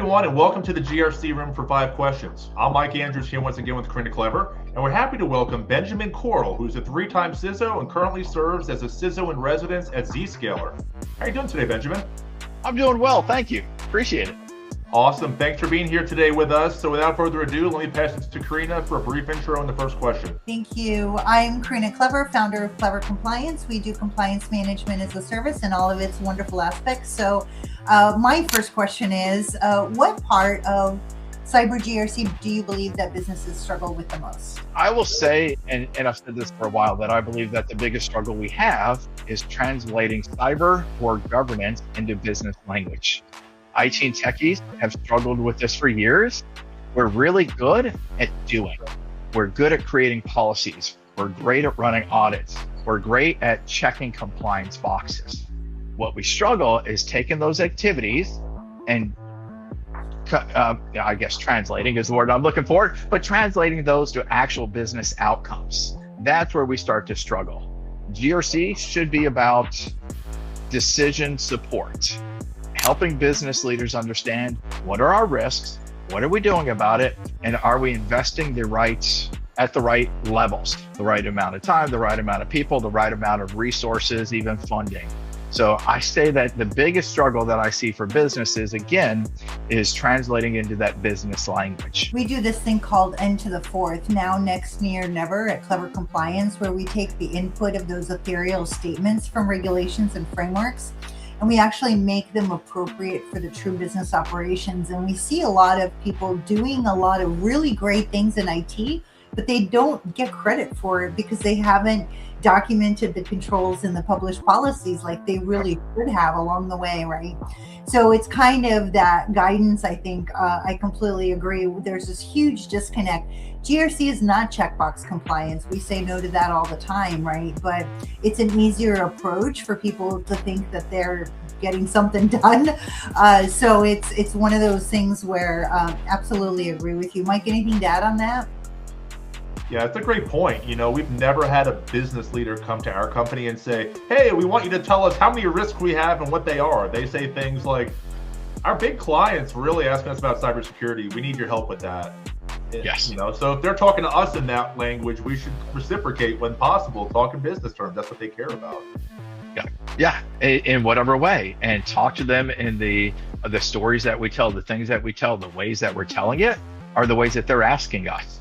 everyone, and welcome to the GRC Room for 5 questions. I'm Mike Andrews here once again with Karina Klever, and we're happy to welcome Benjamin Corll, who's a 3-time CISO and currently serves as a CISO in residence at Zscaler. How are you doing today, Benjamin? I'm doing well, thank you. Appreciate it. Awesome. Thanks for being here today with us. So without further ado, let me pass it to Karina for a brief intro on the first question. Thank you. I'm Karina Klever, founder of Klever Compliance. We do compliance management as a service and all of its wonderful aspects. So my first question is, what part of cyber GRC do you believe that businesses struggle with the most? I will say, and I've said this for a while, that I believe that the biggest struggle we have is translating cyber or governance into business language. IT and techies have struggled with this for years. We're really good at doing. We're good at creating policies. We're great at running audits. We're great at checking compliance boxes. What we struggle is taking those activities and I guess translating is the word I'm looking for, but translating those to actual business outcomes. That's where we start to struggle. GRC should be about decision support, helping business leaders understand what are our risks, what are we doing about it, and are we investing at the right levels, the right amount of time, the right amount of people, the right amount of resources, even funding. So I say that the biggest struggle that I see for businesses, again, is translating into that business language. We do this thing called N to the fourth, now, next, near, never at Klever Compliance, where we take the input of those ethereal statements from regulations and frameworks, and we actually make them appropriate for the true business operations. And we see a lot of people doing a lot of really great things in IT, but they don't get credit for it because they haven't documented the controls in the published policies like they really should have along the way, right? So it's kind of that guidance. I think I completely agree. There's this huge disconnect. GRC is not checkbox compliance. We say no to that all the time, right? But it's an easier approach for people to think that they're getting something done. So it's one of those things where absolutely agree with you. Mike, anything to add on that? Yeah, it's a great point. You know, we've never had a business leader come to our company and say, hey, we want you to tell us how many risks we have and what they are. They say things like, our big clients really asking us about cybersecurity. We need your help with that. Yes. You know, so if they're talking to us in that language, we should reciprocate when possible, talk in business terms. That's what they care about. Yeah, in whatever way, and talk to them in the stories that we tell, the things that we tell, the ways that we're telling it are the ways that they're asking us.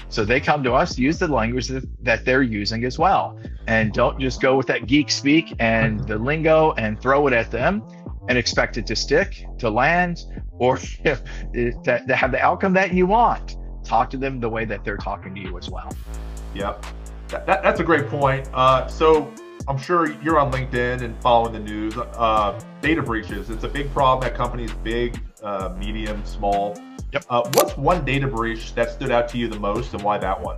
So they come to us, use the language that they're using as well, and don't just go with that geek speak and the lingo and throw it at them and expect it to stick, to land, or to have the outcome that you want. Talk to them the way that they're talking to you as well. Yeah, that's a great point. So I'm sure you're on LinkedIn and following the news. Data breaches, it's a big problem at companies, big, medium, small. Yep. What's one data breach that stood out to you the most, and why that one?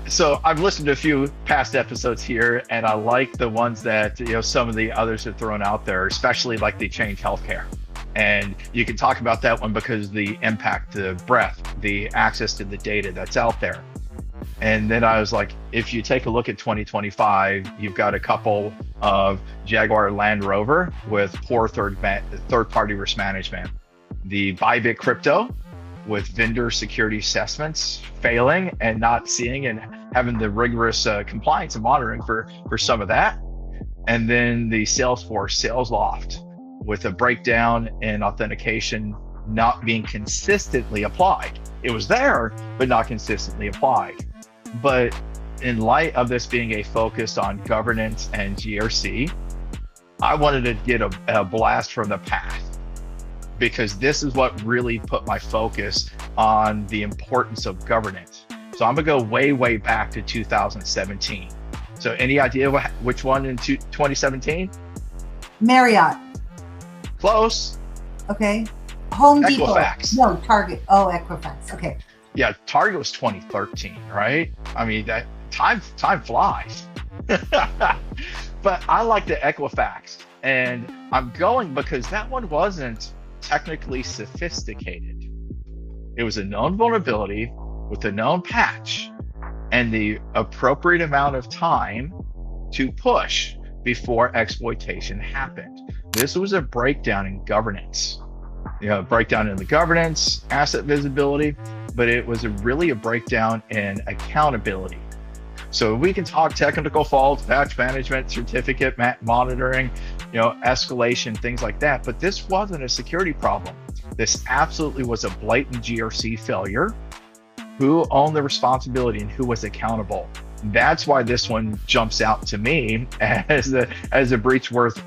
So I've listened to a few past episodes here, and I like the ones that some of the others have thrown out there, especially like the Change Healthcare. And you can talk about that one because the impact, the breadth, the access to the data that's out there. And then I was like, if you take a look at 2025, you've got a couple of Jaguar Land Rover with poor third-party risk management. The Bybit crypto with vendor security assessments failing and not seeing and having the rigorous compliance and monitoring for some of that. And then the Salesforce SalesLoft with a breakdown in authentication not being consistently applied. It was there, but not consistently applied. But in light of this being a focus on governance and GRC, I wanted to get a blast from the past, because this is what really put my focus on the importance of governance. So I'm gonna go way back to 2017. So any idea which one in 2017? Marriott. Close. Okay. Home Depot. Equifax. No, Target. Oh, Equifax. Okay. Yeah, Target was 2013, right? I mean, that time flies. But I like the Equifax, and I'm going because that one wasn't technically sophisticated. It was a known vulnerability with a known patch and the appropriate amount of time to push before exploitation happened. This was a breakdown in governance. breakdown in the governance, asset visibility, but it was really a breakdown in accountability. So we can talk technical faults, batch management, certificate monitoring, escalation, things like that. But this wasn't a security problem. This absolutely was a blatant GRC failure. Who owned the responsibility and who was accountable? That's why this one jumps out to me as a breach worth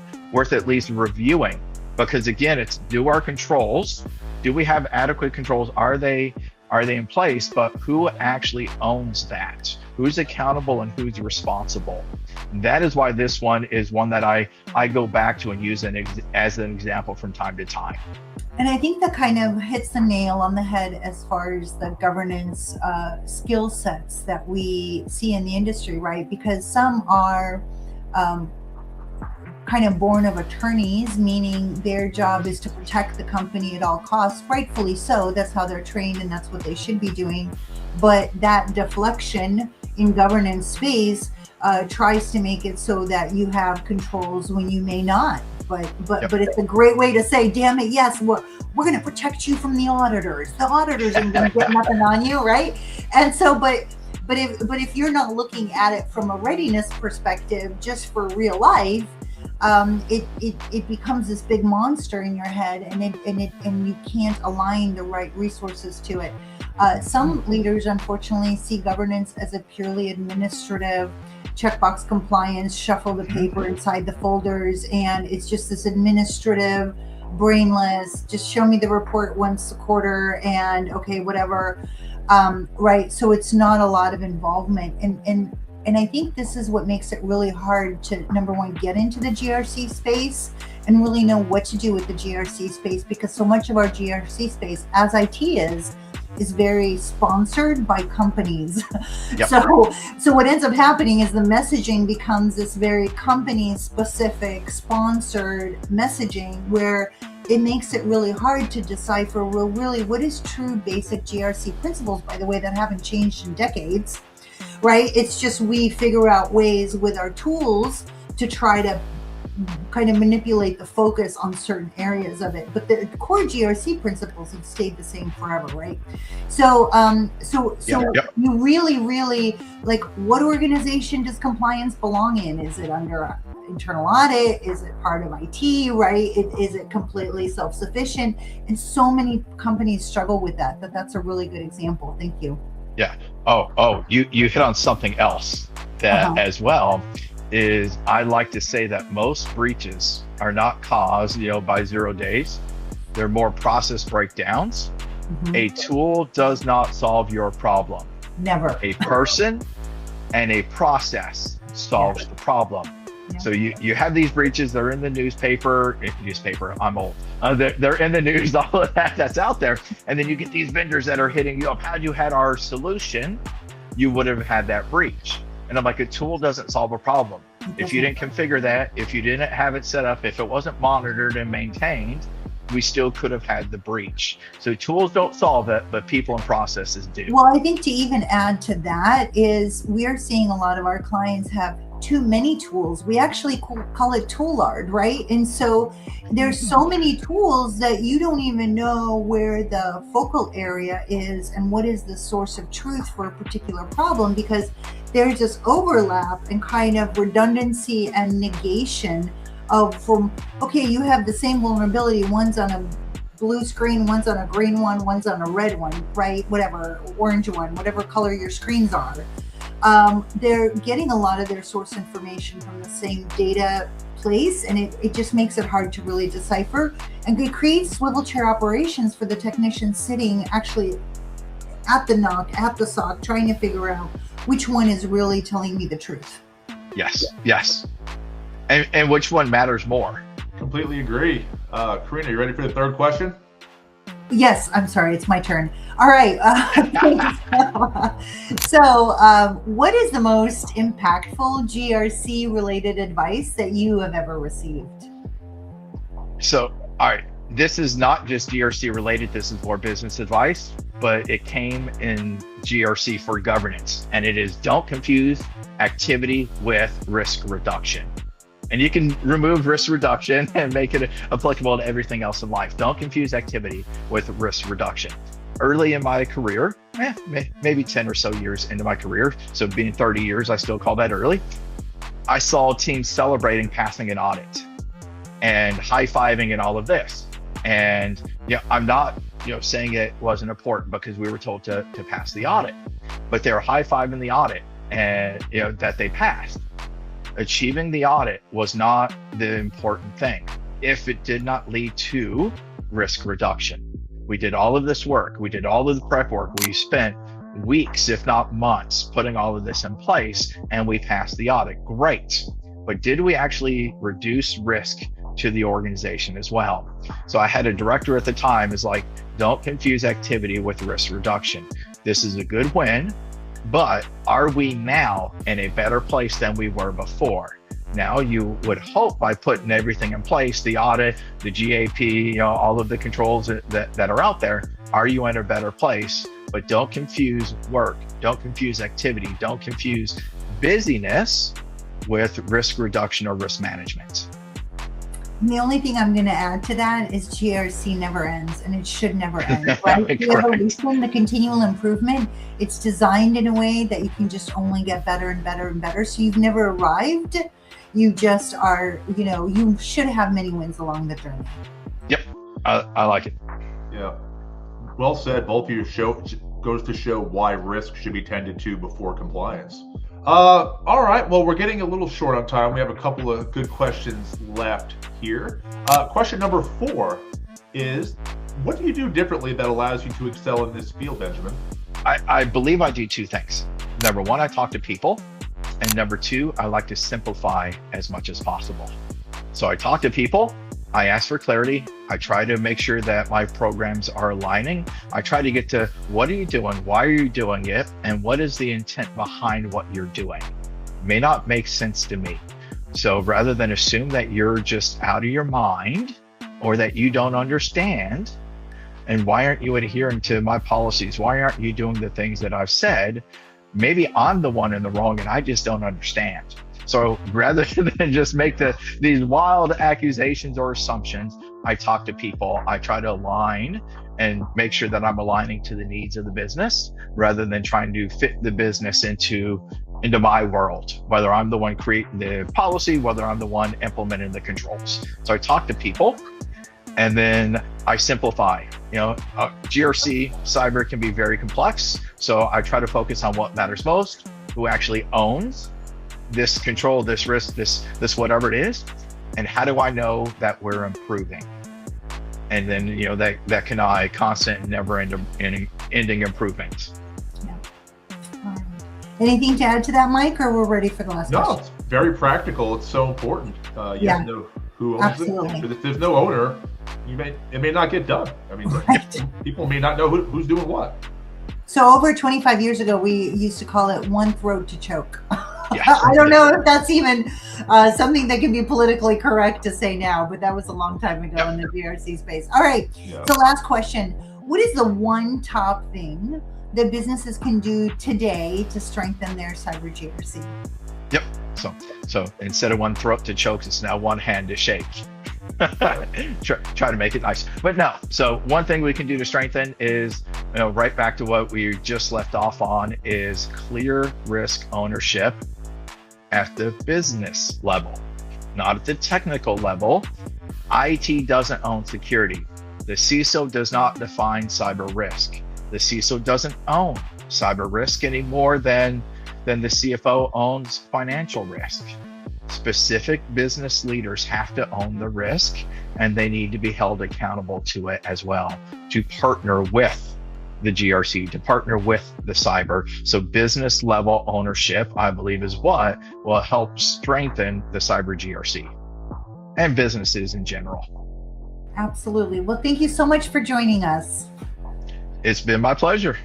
at least reviewing. Because again, it's, do our controls, do we have adequate controls? Are they in place? But who actually owns that? Who's accountable and who's responsible? That is why this one is one that I go back to and use as an example from time to time. And I think that kind of hits the nail on the head as far as the governance skill sets that we see in the industry, right? Because some are kind of born of attorneys, meaning their job is to protect the company at all costs, rightfully so. That's how they're trained and that's what they should be doing. But that deflection in governance space tries to make it so that you have controls when you may not. But it's a great way to say, damn it, yes, we're going to protect you from the auditors. The auditors are going to get nothing on you, right? And so, but if you're not looking at it from a readiness perspective, just for real life, it becomes this big monster in your head, and you can't align the right resources to it. Some leaders, unfortunately, see governance as a purely administrative checkbox compliance, shuffle the paper inside the folders, and it's just this administrative, brainless, just show me the report once a quarter and okay, whatever. Right. So it's not a lot of involvement. And I think this is what makes it really hard to, number one, get into the GRC space and really know what to do with the GRC space, because so much of our GRC space, as IT is very sponsored by companies. Yep. So what ends up happening is the messaging becomes this very company specific sponsored messaging, where it makes it really hard to decipher, well, really, what is true basic GRC principles, by the way, that haven't changed in decades, right? It's just we figure out ways with our tools to try to kind of manipulate the focus on certain areas of it, but the core GRC principles have stayed the same forever, right? So you really like, what organization does compliance belong in? Is it under internal audit? Is it part of IT, right? Is it completely self-sufficient? And so many companies struggle with that. That's a really good example. Thank you. Yeah. Oh, you hit on something else that as well. Is I like to say that most breaches are not caused, by 0 days. They're more process breakdowns. A tool does not solve your problem. Never. A person and a process solves the problem. Yeah. So you have these breaches, they're in the newspaper, I'm old. They're in the news, all of that's out there. And then you get these vendors that are hitting you up. Had you had our solution, you would have had that breach. And I'm like, a tool doesn't solve a problem. If you didn't configure that, if you didn't have it set up, if it wasn't monitored and maintained, we still could have had the breach. So tools don't solve it, but people and processes do. Well, I think to even add to that is we are seeing a lot of our clients have too many tools. We actually call it toolard, right? And so there's so many tools that you don't even know where the focal area is and what is the source of truth for a particular problem, because there's this overlap and kind of redundancy and negation okay, you have the same vulnerability, one's on a blue screen, one's on a green one, one's on a red one, right? Whatever, orange one, whatever color your screens are. They're getting a lot of their source information from the same data place, and it just makes it hard to really decipher, and it creates swivel chair operations for the technician sitting actually at the NOC, at the SOC, trying to figure out which one is really telling me the truth. Yes. And which one matters more? Completely agree. Karina, you ready for the third question? Yes, I'm sorry, it's my turn. All right. So what is the most impactful GRC related advice that you have ever received? So, all right, this is not just GRC related, this is more business advice, but it came in GRC for governance, and it is, don't confuse activity with risk reduction. And you can remove risk reduction and make it applicable to everything else in life. Don't confuse activity with risk reduction. Early in my career, maybe 10 or so years into my career, so being 30 years, I still call that early, I saw teams celebrating passing an audit and high-fiving and all of this. And I'm not saying it wasn't important, because we were told to pass the audit, but they were high-fiving the audit and that they passed. Achieving the audit was not the important thing if it did not lead to risk reduction. We did all of this work. We did all of the prep work. We spent weeks, if not months, putting all of this in place, and we passed the audit. Great. But did we actually reduce risk to the organization as well? So I had a director at the time is like, don't confuse activity with risk reduction. This is a good win, but are we now in a better place than we were before? Now you would hope by putting everything in place, the audit, the GAP, all of the controls that are out there, are you in a better place? But don't confuse work, don't confuse activity, don't confuse busyness with risk reduction or risk management. And the only thing I'm going to add to that is GRC never ends, and it should never end, right? The evolution, the continual improvement, it's designed in a way that you can just only get better and better and better. So you've never arrived. You just are, you should have many wins along the journey. Yep, I like it. Yeah, well said. Both of you goes to show why risk should be tended to before compliance. All right, well, we're getting a little short on time. We have a couple of good questions left here. Question number 4 is, what do you do differently that allows you to excel in this field, Benjamin? I believe I do 2 things. Number 1, I talk to people. And number 2, I like to simplify as much as possible. So I talk to people, I ask for clarity, I try to make sure that my programs are aligning. I try to get to, what are you doing? Why are you doing it? And what is the intent behind what you're doing? It may not make sense to me. So rather than assume that you're just out of your mind or that you don't understand, and why aren't you adhering to my policies? Why aren't you doing the things that I've said? Maybe I'm the one in the wrong and I just don't understand. So rather than just make these wild accusations or assumptions, I talk to people. I try to align and make sure that I'm aligning to the needs of the business rather than trying to fit the business into my world, whether I'm the one creating the policy, whether I'm the one implementing the controls. So I talk to people, and then I simplify. GRC cyber can be very complex. So I try to focus on what matters most, who actually owns this control, this risk, this whatever it is, and how do I know that we're improving? And then that can constant, never ending improvement. Yeah. Anything to add to that, Mike, or we're ready for the last question? No, it's very practical. It's so important. You have to know who owns absolutely. it. If there's no owner, it may not get done. I mean, right. People may not know who's doing what. So over 25 years ago, we used to call it one throat to choke. Yeah. I don't know if that's even something that can be politically correct to say now, but that was a long time ago in the GRC space. All right. Yeah. So last question. What is the one top thing that businesses can do today to strengthen their cyber GRC? Yep. So instead of one throat to choke, it's now one hand to shake. Try to make it nice, but no. So one thing we can do to strengthen is, right back to what we just left off on, is clear risk ownership at the business level, not at the technical level. IT doesn't own security. The CISO does not define cyber risk. The CISO doesn't own cyber risk any more than the CFO owns financial risk. Specific business leaders have to own the risk, and they need to be held accountable to it as well, to partner with the GRC, to partner with the cyber. So business level ownership, I believe, is what will help strengthen the cyber GRC and businesses in general. Absolutely. Well, thank you so much for joining us. It's been my pleasure.